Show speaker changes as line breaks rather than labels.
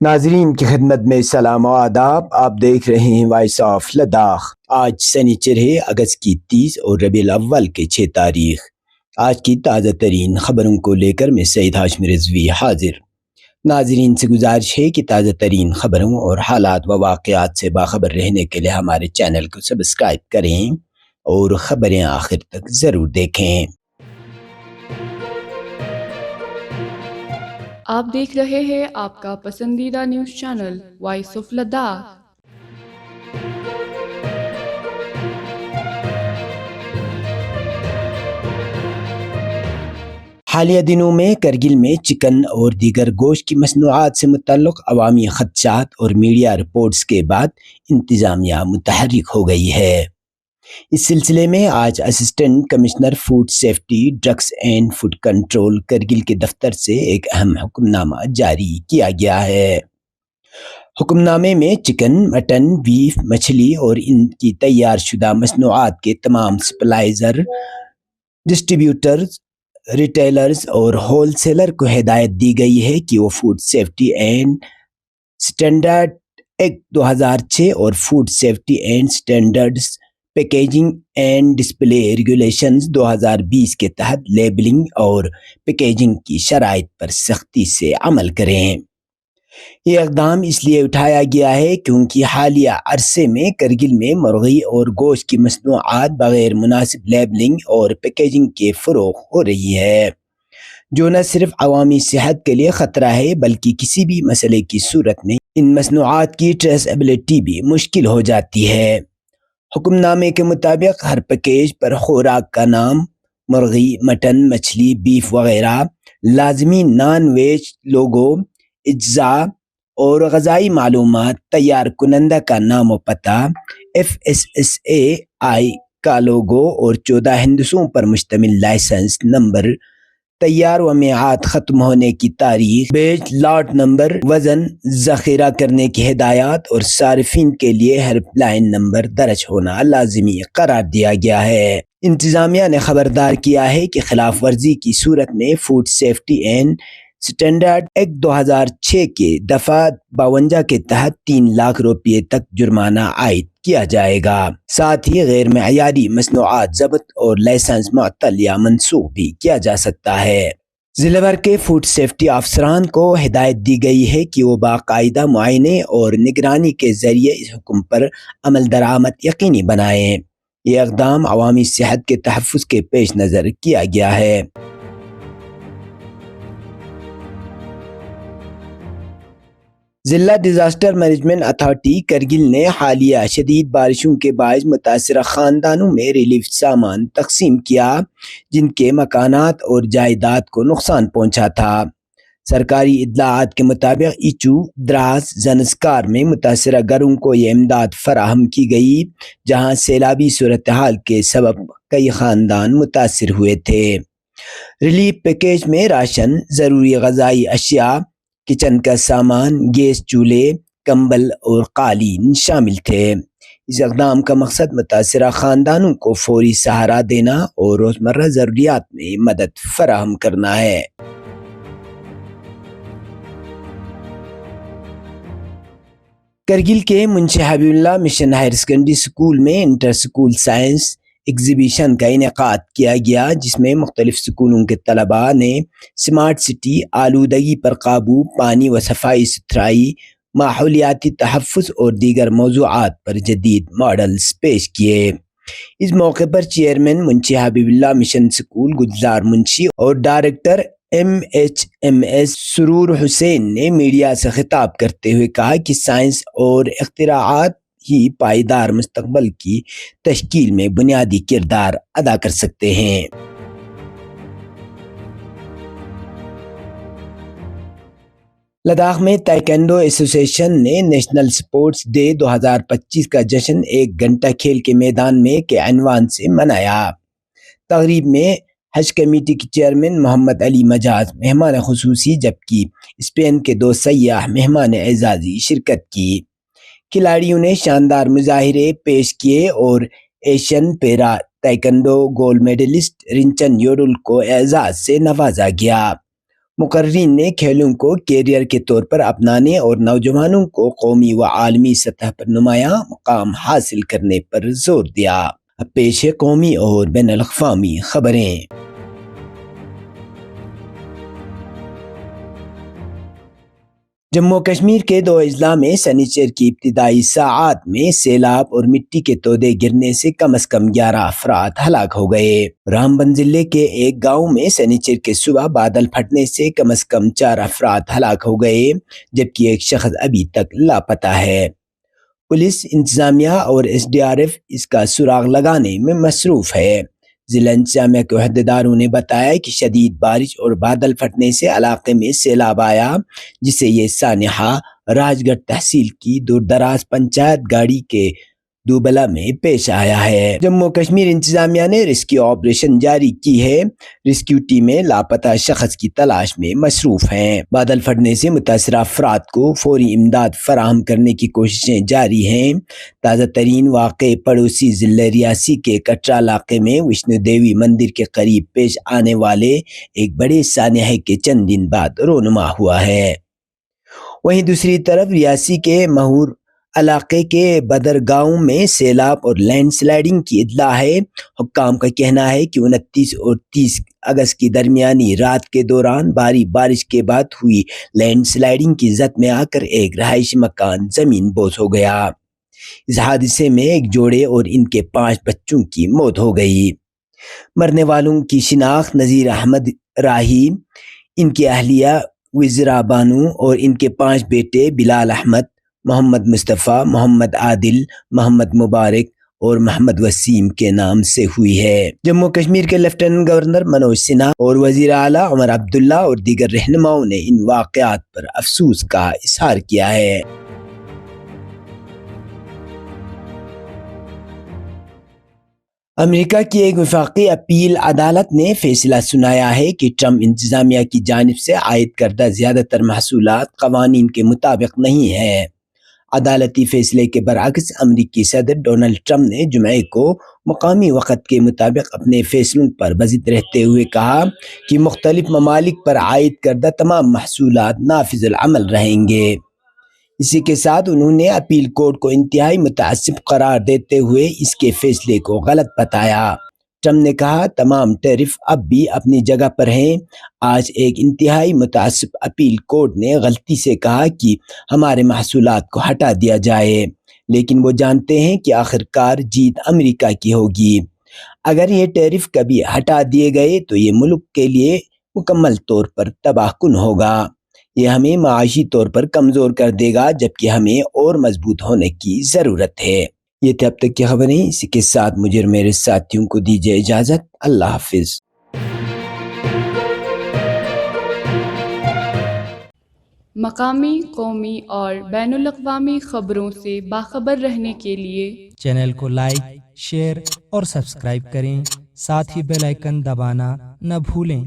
ناظرین کی خدمت میں سلام و آداب۔ آپ دیکھ رہے ہیں وائس آف لداخ۔ آج سنیچر ہے، اگست کی 30 اور ربیع الاول کے 6 تاریخ۔ آج کی تازہ ترین خبروں کو لے کر میں سعید ہاشمی رضوی حاضر۔ ناظرین سے گزارش ہے کہ تازہ ترین خبروں اور حالات و واقعات سے باخبر رہنے کے لیے ہمارے چینل کو سبسکرائب کریں اور خبریں آخر تک ضرور دیکھیں۔
آپ دیکھ رہے ہیں آپ کا پسندیدہ news channel voice of Ladakh.
حالیہ دنوں میں کرگل میں چکن اور دیگر گوشت کی مصنوعات سے متعلق عوامی خدشات اور میڈیا رپورٹس کے بعد انتظامیہ متحرک ہو گئی ہے۔ اس سلسلے میں آج assistant commissioner food safety, drugs and food control Kargil کے دفتر سے ایک اہم حکم نامہ جاری کیا گیا ہے۔ حکم نامے میں چکن، مٹن، بیف، مچھلی اور ان کی تیار شدہ مصنوعات کے تمام سپلائزر، ڈسٹریبیوٹرز، ریٹیلرز اور ہول سیلر کو ہدایت دی گئی ہے کہ وہ food safety and standard act 2006 اور food safety and standards packaging and display regulations 2020 کے تحت لیبلنگ اور پیکیجنگ کی شرائط پر سختی سے عمل کریں۔ یہ اقدام اس لیے اٹھایا گیا ہے کیونکہ حالیہ عرصے میں کرگل میں مرغی اور گوشت کی مصنوعات بغیر مناسب لیبلنگ اور پیکیجنگ کے فروخت ہو رہی ہے، جو نہ صرف عوامی صحت کے لیے خطرہ ہے بلکہ کسی بھی مسئلے کی صورت میں ان مصنوعات کی ٹریسیبلٹی بھی مشکل ہو جاتی ہے۔ حکم نامے کے مطابق ہر پیکیج پر خوراک کا نام، مرغی، مٹن، مچھلی، بیف وغیرہ، لازمی نان ویج لوگو، اجزاء اور غذائی معلومات، تیار کنندہ کا نام و پتہ، FSSAI کا لوگو اور 14 ہندسوں پر مشتمل لائسنس نمبر، تیار و میعاد ختم ہونے کی تاریخ، بیچ لاٹ نمبر، وزن، ذخیرہ کرنے کی ہدایات اور صارفین کے لیے ہیلپ لائن نمبر درج ہونا لازمی قرار دیا گیا ہے۔ انتظامیہ نے خبردار کیا ہے کہ خلاف ورزی کی صورت میں food safety and standard act 2006 کے دفعہ 52 کے تحت 3 لاکھ روپے تک جرمانہ عائد کیا جائے گا۔ ساتھ ہی غیر معیاری مصنوعات ضبط اور لائسنس معطل یا منسوخ بھی کیا جا سکتا ہے۔ ضلع بھر کے فوڈ سیفٹی افسران کو ہدایت دی گئی ہے کہ وہ باقاعدہ معائنے اور نگرانی کے ذریعے اس حکم پر عمل درآمد یقینی بنائیں۔ یہ اقدام عوامی صحت کے تحفظ کے پیش نظر کیا گیا ہے۔ ضلع ڈیزاسٹر مینجمنٹ اتھارٹی کرگل نے حالیہ شدید بارشوں کے باعث متاثرہ خاندانوں میں ریلیف سامان تقسیم کیا جن کے مکانات اور جائیداد کو نقصان پہنچا تھا۔ سرکاری اطلاعات کے مطابق ایچو، دراس، زنسکار میں متاثرہ گھروں کو یہ امداد فراہم کی گئی جہاں سیلابی صورتحال کے سبب کئی خاندان متاثر ہوئے تھے۔ ریلیف پیکیج میں راشن، ضروری غذائی اشیاء، کچن کا سامان، گیس چولہے، کمبل اور قالین شامل تھے۔ اس اقدام کا مقصد متاثرہ خاندانوں کو فوری سہارا دینا اور روزمرہ ضروریات میں مدد فراہم کرنا ہے۔ کرگل کے منشی حبیب اللہ مشن ہائر سیکنڈری اسکول میں انٹر اسکول سائنس ایگزیبیشن کا انعقاد کیا گیا جس میں مختلف اسکولوں کے طلباء نے سمارٹ سٹی، آلودگی پر قابو، پانی و صفائی ستھرائی، ماحولیاتی تحفظ اور دیگر موضوعات پر جدید ماڈلز پیش کیے۔ اس موقع پر چیئرمین منشی حبیب اللہ مشن اسکول گلزار منشی اور ڈائریکٹر MHMS سرور حسین نے میڈیا سے خطاب کرتے ہوئے کہا کہ سائنس اور اختراعات ہی پائیدار مستقبل کی تشکیل میں بنیادی کردار ادا کر سکتے ہیں۔ لداخ میں تائیکوانڈو ایسوسی ایشن نے نیشنل سپورٹس ڈے 2025 کا جشن 1 گھنٹہ کھیل کے میدان میں کے عنوان سے منایا۔ تقریب میں حج کمیٹی کے چیئرمین محمد علی مجاز مہمان خصوصی جبکہ اسپین کے 2 سیاح مہمان اعزازی شرکت کی۔ کھلاڑیوں نے شاندار مظاہرے پیش کیے اور ایشین پیرا تائیکوانڈو گولڈ میڈلسٹ رنچن یوڈل کو اعزاز سے نوازا گیا۔ مقررین نے کھیلوں کو کیریئر کے طور پر اپنانے اور نوجوانوں کو قومی و عالمی سطح پر نمایاں مقام حاصل کرنے پر زور دیا۔ اب پیش ہے قومی اور بین الاقوامی خبریں۔ جموں کشمیر کے 2 اضلاع میں سنیچر کی ابتدائی ساعات میں سیلاب اور مٹی کے تودے گرنے سے کم از کم 11 افراد ہلاک ہو گئے۔ رامبن ضلع کے ایک گاؤں میں سنیچر کے صبح بادل پھٹنے سے کم از کم 4 افراد ہلاک ہو گئے، جبکہ ایک شخص ابھی تک لاپتہ ہے۔ پولیس انتظامیہ اور SDRF اس کا سراغ لگانے میں مصروف ہے۔ ضلع انتظامیہ کے عہدیداروں نے بتایا کہ شدید بارش اور بادل پھٹنے سے علاقے میں سیلاب آیا، جس سے یہ سانحہ راج گڑھ تحصیل کی دور دراز پنچایت گاڑی کے دوبلا میں پیش آیا ہے۔ جموں کشمیر انتظامیہ نے ریسکیو آپریشن جاری کی ہے۔ ریسکیو ٹیمیں لاپتہ شخص کی تلاش میں مصروف ہیں۔ بادل پھٹنے سے متاثرہ افراد کو فوری امداد فراہم کرنے کی کوششیں جاری ہیں۔ تازہ ترین واقعے پڑوسی ضلع ریاسی کے کٹرا علاقے میں وشنو دیوی مندر کے قریب پیش آنے والے ایک بڑے سانحے کے چند دن بعد رونما ہوا ہے۔ وہیں دوسری طرف ریاسی کے مہور علاقے کے بدر گاؤں میں سیلاب اور لینڈ سلائیڈنگ کی اطلاع ہے۔ حکام کا کہنا ہے کہ 29 اور 30 اگست کی درمیانی رات کے دوران بھاری بارش کے بعد ہوئی لینڈ سلائیڈنگ کی زد میں آ کر ایک رہائشی مکان زمین بوس ہو گیا۔ اس حادثے میں ایک جوڑے اور ان کے 5 بچوں کی موت ہو گئی۔ مرنے والوں کی شناخت نذیر احمد راہی، ان کی اہلیہ وزرا بانو اور ان کے 5 بیٹے بلال احمد، محمد مصطفیٰ، محمد عادل، محمد مبارک اور محمد وسیم کے نام سے ہوئی ہے۔ جموں کشمیر کے لیفٹیننٹ گورنر منوج سنہا اور وزیر اعلیٰ عمر عبداللہ اور دیگر رہنماؤں نے ان واقعات پر افسوس کا اظہار کیا ہے۔ امریکہ کی ایک وفاقی اپیل عدالت نے فیصلہ سنایا ہے کہ ٹرمپ انتظامیہ کی جانب سے عائد کردہ زیادہ تر محصولات قوانین کے مطابق نہیں ہیں۔ عدالتی فیصلے کے برعکس امریکی صدر ڈونلڈ ٹرمپ نے جمعے کو مقامی وقت کے مطابق اپنے فیصلوں پر بضد رہتے ہوئے کہا کہ مختلف ممالک پر عائد کردہ تمام محصولات نافذ العمل رہیں گے۔ اسی کے ساتھ انہوں نے اپیل کورٹ کو انتہائی متعصب قرار دیتے ہوئے اس کے فیصلے کو غلط بتایا۔ ٹرمپ نے کہا، تمام ٹیرف اب بھی اپنی جگہ پر ہیں۔ آج ایک انتہائی متعصب اپیل کورٹ نے غلطی سے کہا کہ ہمارے محصولات کو ہٹا دیا جائے، لیکن وہ جانتے ہیں کہ آخرکار جیت امریکہ کی ہوگی۔ اگر یہ ٹیرف کبھی ہٹا دیے گئے تو یہ ملک کے لیے مکمل طور پر تباہ کن ہوگا۔ یہ ہمیں معاشی طور پر کمزور کر دے گا، جبکہ ہمیں اور مضبوط ہونے کی ضرورت ہے۔ یہ تھے اب تک کی خبریں۔ اسی کے ساتھ مجھے اور میرے ساتھیوں کو دیجیے اجازت۔ اللہ حافظ۔
مقامی، قومی اور بین الاقوامی خبروں سے باخبر رہنے کے لیے
چینل کو لائک، شیئر اور سبسکرائب کریں، ساتھ ہی بیل آئیکن دبانا نہ بھولیں۔